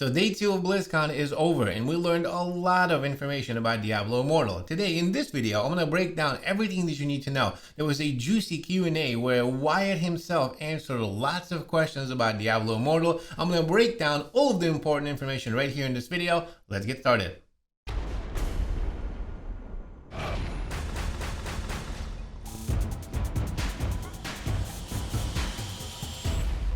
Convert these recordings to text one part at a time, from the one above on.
So day 2 of BlizzCon is over and we learned a lot of information about Diablo Immortal. Today in this video, I'm going to break down everything that you need to know. There was a juicy Q&A where Wyatt himself answered lots of questions about Diablo Immortal. I'm going to break down all of the important information right here in this video. Let's get started.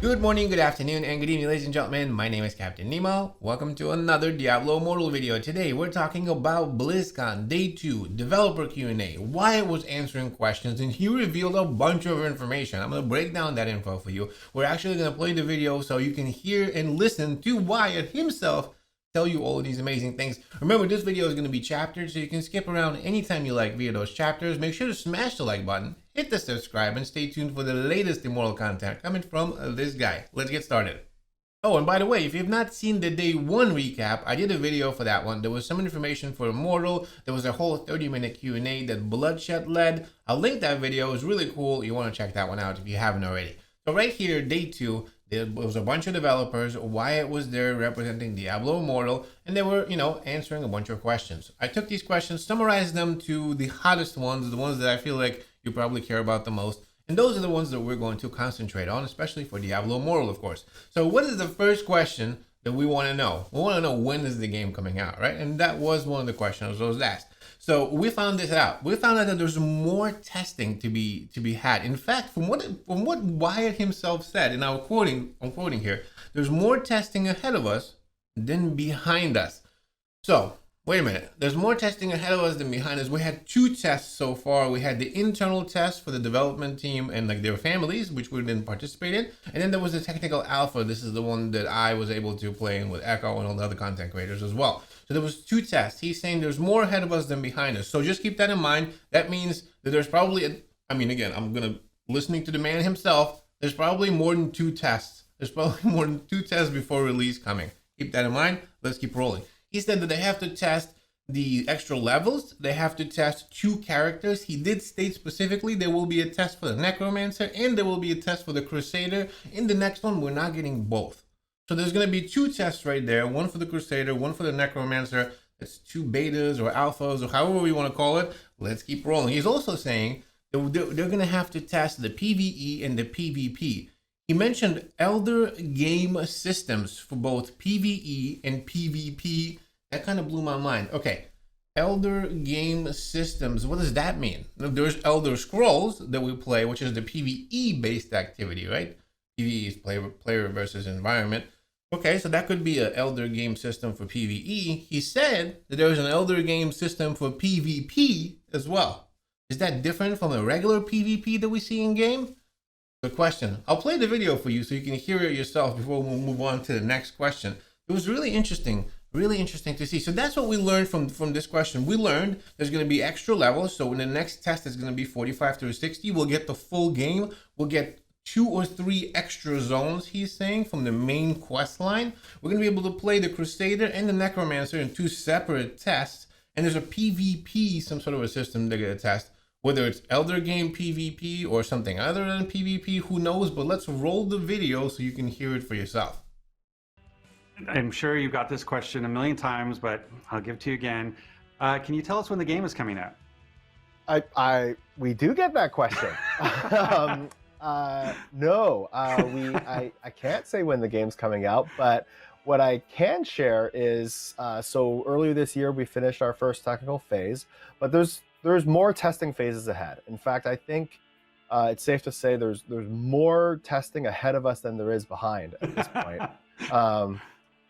Good morning, good afternoon, and good evening, ladies and gentlemen. My name is Captain Nemo. Welcome to another Diablo Immortal video. Today, we're talking about BlizzCon Day 2, Developer Q&A. Wyatt was answering questions, and he revealed a bunch of information. I'm going to break down that info for you. We're actually going to play the video so you can hear and listen to Wyatt himself tell you all of these amazing things. Remember, this video is going to be chaptered, so you can skip around anytime you like via those chapters. Make sure to smash the like button, hit the subscribe, and stay tuned for the latest Immortal content coming from this guy. Let's get started. Oh, and by the way, if you've not seen the Day 1 recap, I did a video for that one. There was some information for Immortal. There was a whole 30-minute Q&A that Bloodshed led. I'll link that video. It was really cool. You want to check that one out if you haven't already. So right here, Day 2, there was a bunch of developers. Wyatt was there representing Diablo Immortal, and they were, answering a bunch of questions. I took these questions, summarized them to the hottest ones, the ones that I feel like you probably care about the most. And those are the ones that we're going to concentrate on, especially for Diablo Immortal, of course. So what is the first question that we want to know? We want to know, when is the game coming out, right? And that was one of the questions that was asked. So we found this out. We found out that there's more testing to be had. In fact, from what Wyatt himself said, and I'm quoting here, there's more testing ahead of us than behind us. So wait a minute. There's more testing ahead of us than behind us. We had 2 tests so far. We had the internal test for the development team and their families, which we didn't participate in. And then there was the technical alpha. This is the one that I was able to play in with Echo and all the other content creators as well. So there was 2 tests. He's saying there's more ahead of us than behind us. So just keep that in mind. That means that there's probably, listening to the man himself, there's probably more than 2 tests. There's probably more than 2 tests before release coming. Keep that in mind. Let's keep rolling. He said that they have to test the extra levels. They have to test 2 characters. He did state specifically there will be a test for the Necromancer and there will be a test for the Crusader. In the next one, we're not getting both. So there's going to be 2 tests right there. One for the Crusader, one for the Necromancer. That's 2 betas or alphas or however we want to call it. Let's keep rolling. He's also saying that they're going to have to test the PvE and the PvP. He mentioned elder game systems for both PvE and PvP. That kind of blew my mind. Okay, elder game systems. What does that mean? There's Elder Scrolls that we play, which is the PvE based activity, right? PvE is player versus environment. Okay, so that could be an elder game system for PvE. He said that there's an elder game system for PvP as well. Is that different from a regular PvP that we see in game? Good question. I'll play the video for you so you can hear it yourself before we move on to the next question. It was really interesting to see. So that's what we learned from this question. We learned there's going to be extra levels. So in the next test, it's going to be 45 through 60. We'll get the full game. We'll get 2 or 3 extra zones, he's saying, from the main quest line. We're going to be able to play the Crusader and the Necromancer in 2 separate tests. And there's a PvP, some sort of a system they're going to test. Whether it's Elder Game PvP or something other than PvP, who knows? But let's roll the video so you can hear it for yourself. I'm sure you've got this question a million times, but I'll give it to you again. Can you tell us when the game is coming out? We do get that question. No, I can't say when the game's coming out, but what I can share is, so earlier this year we finished our first technical phase, but there's more testing phases ahead. In fact, I think it's safe to say there's more testing ahead of us than there is behind at this point.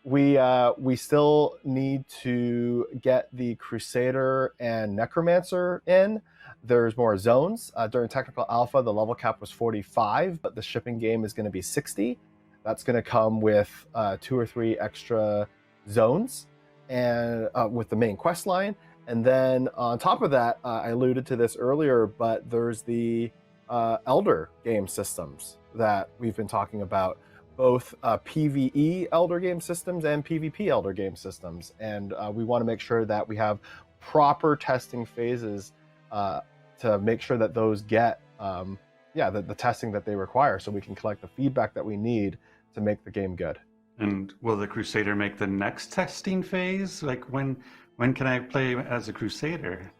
We still need to get the Crusader and Necromancer in. There's more zones. During technical alpha, the level cap was 45, but the shipping game is going to be 60. That's going to come with 2 or 3 extra zones and with the main quest line. And then on top of that, I alluded to this earlier, but there's the Elder game systems that we've been talking about, both PvE Elder game systems and PvP Elder game systems. And we want to make sure that we have proper testing phases to make sure that those get the testing that they require, so we can collect the feedback that we need to make the game good. And will the Crusader make the next testing phase? Like when can I play as a Crusader?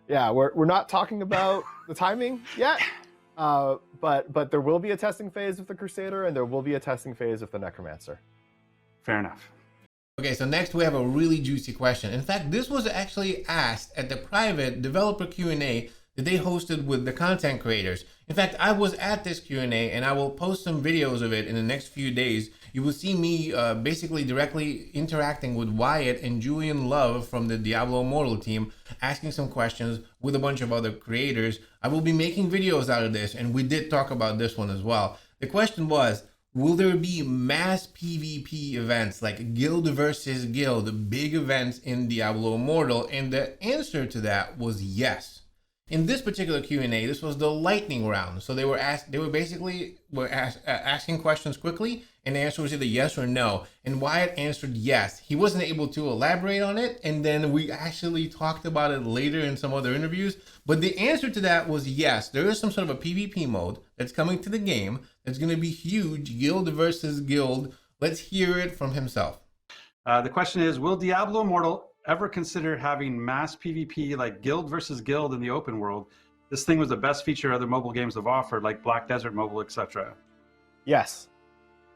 Yeah, we're not talking about the timing yet, but there will be a testing phase with the Crusader, and there will be a testing phase with the Necromancer. Fair enough. Okay, so next we have a really juicy question. In fact, this was actually asked at the private developer Q&A that they hosted with the content creators. In fact, I was at this Q&A, and I will post some videos of it in the next few days. You will see me basically directly interacting with Wyatt and Julian Love from the Diablo Immortal team, asking some questions with a bunch of other creators. I will be making videos out of this, and we did talk about this one as well. The question was, will there be mass PvP events like guild versus guild, big events in Diablo Immortal? And the answer to that was yes. In this particular Q&A, this was the lightning round. So they were asking questions quickly, and the answer was either yes or no. And Wyatt answered yes. He wasn't able to elaborate on it, and then we actually talked about it later in some other interviews. But the answer to that was yes. There is some sort of a PvP mode that's coming to the game that's going to be huge, guild versus guild. Let's hear it from himself. The question is, will Diablo Immortal ever consider having mass PvP like guild versus guild in the open world? This thing was the best feature other mobile games have offered, like Black Desert Mobile, etc. Yes.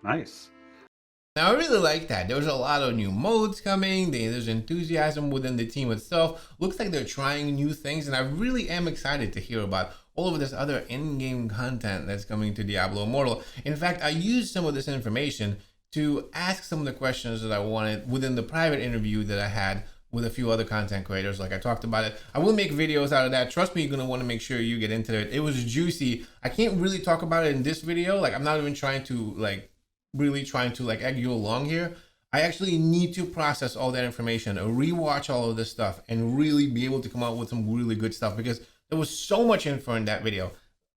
Nice. Now, I really like that. There was a lot of new modes coming. There's enthusiasm within the team itself. Looks like they're trying new things, and I really am excited to hear about all of this other in-game content that's coming to Diablo Immortal. In fact, I used some of this information to ask some of the questions that I wanted within the private interview that I had with a few other content creators. Like I talked about it. I will make videos out of that. Trust me, you're gonna want to make sure you get into it. It was juicy. I can't really talk about it in this video. Like I'm not even trying to egg you along here. I actually need to process all that information, rewatch all of this stuff, and really be able to come out with some really good stuff, because there was so much info in that video.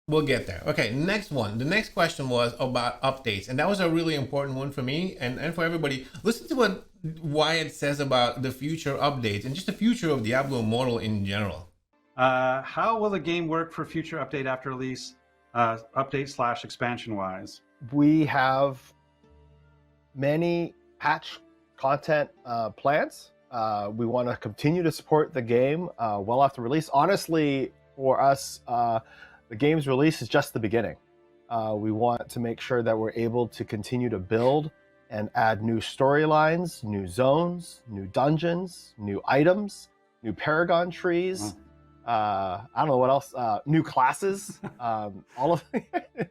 We'll get there. Okay, next one. The next question was about updates, and that was a really important one for me and for everybody. Listen to what Wyatt says about the future updates and just the future of Diablo Immortal in general. How will the game work for future update after release, update / expansion wise? We have many patch content plans. We want to continue to support the game well after release. Honestly, for us, the game's release is just the beginning. We want to make sure that we're able to continue to build and add new storylines, new zones, new dungeons, new items, new paragon trees. I don't know what else. New classes. All of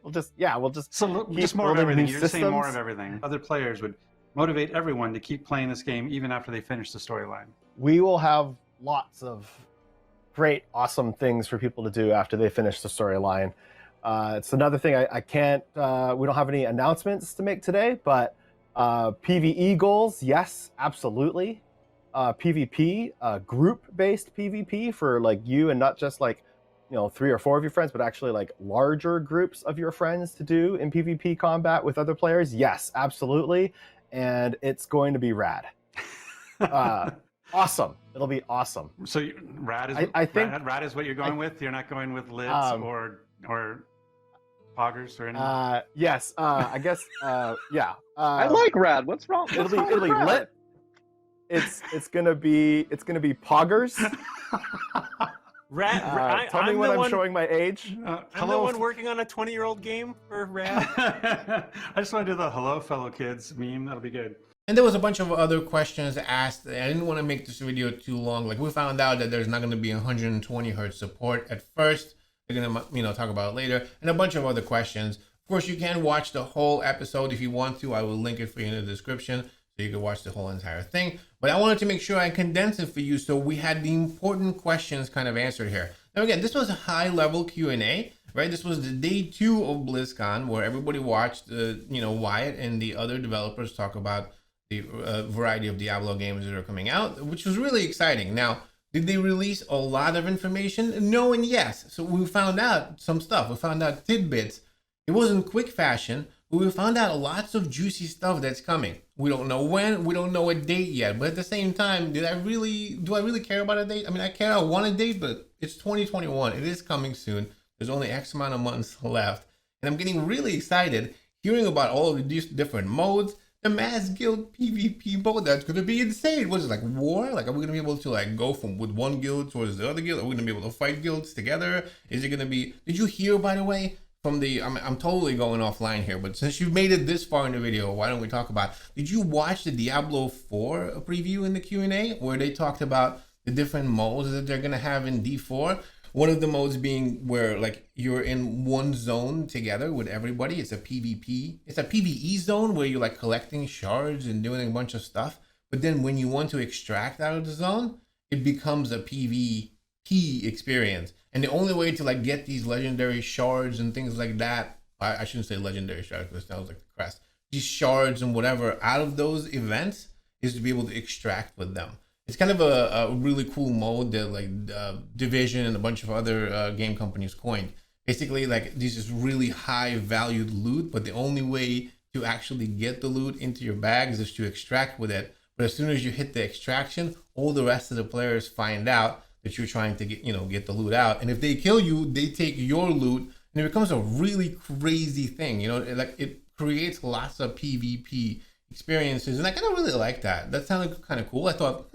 we'll just just more of everything. You're just saying more of everything. Other players would motivate everyone to keep playing this game even after they finish the storyline. We will have lots of great, awesome things for people to do after they finish the storyline. It's another thing I can't. We don't have any announcements to make today, but PvE goals, yes, absolutely. PvP, group-based PvP for like you and not just like 3 or 4 of your friends, but actually like larger groups of your friends to do in PvP combat with other players. Yes, absolutely, and it's going to be rad. Awesome. It'll be awesome. So rad is I think rad is what you're going with. You're not going with lids or poggers or anything. Yes. I guess. Yeah. I like rad. What's wrong? It'll be lit. It's gonna be poggers. Rad. Tell me when I'm showing my age. I'm the one working on a 20-year-old game for Rad. I just want to do the "Hello, fellow kids" meme. That'll be good. And there was a bunch of other questions asked. I didn't want to make this video too long. Like we found out that there's not going to be 120 hertz support at first. They're going to, talk about it later, and a bunch of other questions. Of course, you can watch the whole episode if you want to. I will link it for you in the description so you can watch the whole entire thing. But I wanted to make sure I condensed it for you so we had the important questions kind of answered here. Now, again, this was a high-level Q&A, right? This was the day 2 of BlizzCon where everybody watched, Wyatt and the other developers talk about the variety of Diablo games that are coming out, which was really exciting. Now, did they release a lot of information? No and yes. So we found out some stuff. We found out tidbits. It wasn't quick fashion, but we found out lots of juicy stuff that's coming. We don't know when. We don't know a date yet. But at the same time, do I really care about a date? I mean, I want a date, but it's 2021. It is coming soon. There's only X amount of months left. And I'm getting really excited hearing about all of these different modes. the mass guild PvP mode. That's gonna be insane. What is it, like war? Like, are we gonna be able to like go from with one guild towards the other guild? Are we gonna be able to fight guilds together? Is it gonna be? Did you hear, by the way, from the? I'm totally going offline here, but since you've made it this far in the video, why don't we talk about? Did you watch the Diablo 4 preview in the Q&A where they talked about the different modes that they're gonna have in D4? One of the modes being where like you're in one zone together with everybody. It's a PvP. It's a PvE zone where you're like collecting shards and doing a bunch of stuff. But then when you want to extract out of the zone, it becomes a PvP experience. And the only way to like get these legendary shards and things like that, I shouldn't say legendary shards because that sounds like the crest. These shards and whatever out of those events is to be able to extract with them. It's kind of a really cool mode that like Division and a bunch of other game companies coined. Basically, like this is really high valued loot, but the only way to actually get the loot into your bags is to extract with it. But as soon as you hit the extraction, all the rest of the players find out that you're trying to get the loot out. And if they kill you, they take your loot, and it becomes a really crazy thing. Like it creates lots of PvP experiences, and I kind of really like that. That sounded kind of cool. I thought,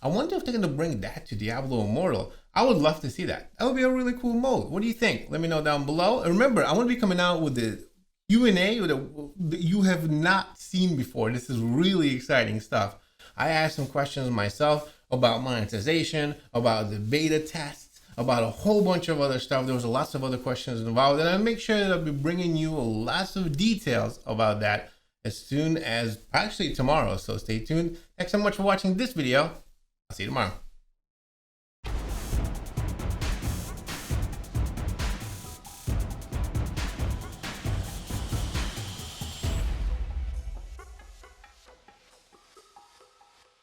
I wonder if they're going to bring that to Diablo Immortal. I would love to see that. That would be a really cool mode. What do you think? Let me know down below. And remember, I want to be coming out with the Q&A that you have not seen before. This is really exciting stuff. I asked some questions myself about monetization, about the beta tests, about a whole bunch of other stuff. There was lots of other questions involved, and I'll make sure that I'll be bringing you lots of details about that as soon as actually tomorrow. So stay tuned. Thanks so much for watching this video. I'll see you tomorrow.